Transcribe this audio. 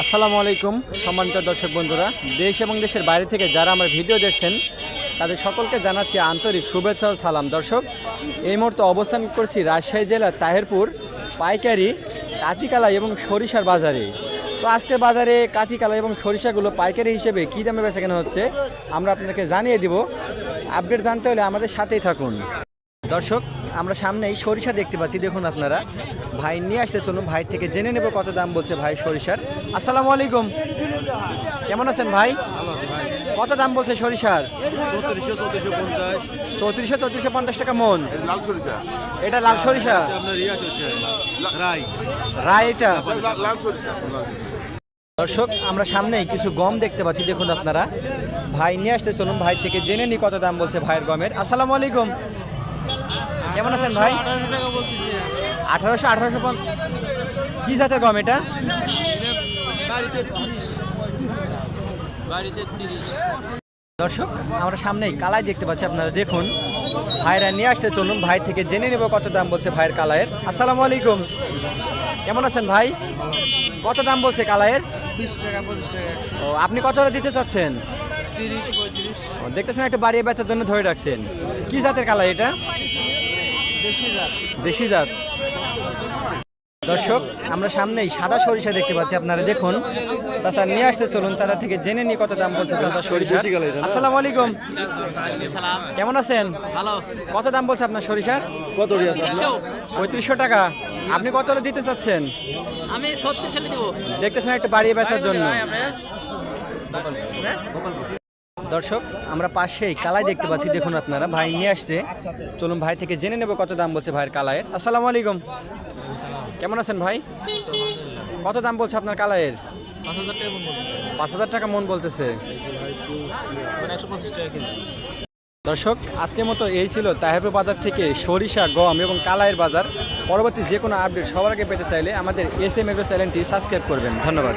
আসসালামু আলাইকুম সম্মানিত দর্শক বন্ধুরা, দেশ এবং দেশের বাইরে থেকে যারা আমার ভিডিও দেখছেন তাদের সকলকে জানাচ্ছি আন্তরিক শুভেচ্ছা ও সালাম। দর্শক, এই মুহূর্তে অবস্থান করছি রাজশাহী জেলার তাহেরপুর পাইকারি কাঁঠিকালা এবং সরিষার বাজারে। তো আজকের বাজারে কাঁঠিকালা এবং সরিষাগুলো পাইকারি হিসেবে কী দামে বেচাকেনা হচ্ছে আমরা আপনাদেরকে জানিয়ে দিব। আপডেট জানতে হলে আমাদের সাথেই থাকুন। দর্শক, আমরা সামনেই সরিষা দেখতে পাচ্ছি, দেখুন আপনারা। ভাই নিয়ে আসতে চলুন, ভাই থেকে জেনে নেব কত দাম বলছে ভাই সরিষার। আসসালামু আলাইকুম, কেমন আছেন ভাই? কত দাম বলছে সরিষার? 3450 টাকা মন। লাল সরিষা, এটা লাল সরিষা, আপনার ইয়া সরিষা, রাই রায় এটা। লাল সরিষা। দর্শক, আমরা সামনেই কিছু গম দেখতে পাচ্ছি, দেখুন আপনারা। ভাই নিয়ে আসতে চলুন, ভাই থেকে জেনে নি কত দাম বলছে ভাইয়ের গমের। আসসালামু আলাইকুম, কেমন আছেন ভাই? 1850। কি জাতের গম এটা? দর্শক, আমরা সামনেই কালাই দেখতে পাচ্ছি, আপনারা দেখুন। ভাইরা নিয়ে আসতে চলুন, ভাই থেকে জেনে নেব কত দাম বলছে ভাইয়ের কালায়ের। আসসালামু আলাইকুম, কেমন আছেন ভাই? কত দাম বলছে কালায়ের? 20 টাকা 25 টাকা। ও, আপনি কত দিতে চাচ্ছেন? 30 35 দেখতেছেন একটা বাড়িয়ে বেচার জন্য ধরে রাখছেন। কি জাতের কালাই এটা? দেশি জাত। দেশি জাত। দর্শক, আমরা সামনেই সাদা সরিষা দেখতে পাচ্ছি, আপনারা দেখুন। চাচা নিয়ে আসতে চলুন, চাচা থেকে জেনে নি কত দাম বলছে চাচা সরিষা। আসসালামু আলাইকুম, কেমন আছেন? ভালো। কত দাম বলছে আপনার সরিষার? কত রিয়া 3500 টাকা। আপনি কত দিতে চাচ্ছেন? আমি 36 সালে দেব। দেখতেছেন একটা বাড়িয়ে বেচার জন্য। দর্শক, আমরা পাশেই কালাই দেখতে পাচ্ছি, দেখুন আপনারা। ভাই নিয়ে আসছে চলুন, ভাই থেকে জেনে নেব কত দাম বলছে ভাইয়ের কালায়ের। আসসালামু আলাইকুম, কেমন আছেন ভাই? কত দাম বলছে আপনার কালায়ের? 5000 টাকা মন বলতেছে। 5000 টাকা মন বলতেছে। মানে 125 টাকা কেজি। দর্শক, আজকের মতো এই ছিল তাহেরপুর বাজার থেকে সরিষা, গম এবং কালাইয়ের বাজার। পরবর্তী যে কোনো আপডেট সবার আগে পেতে চাইলে আমাদের এস এম এগ্রো চ্যানেলটি সাবস্ক্রাইব করবেন। ধন্যবাদ।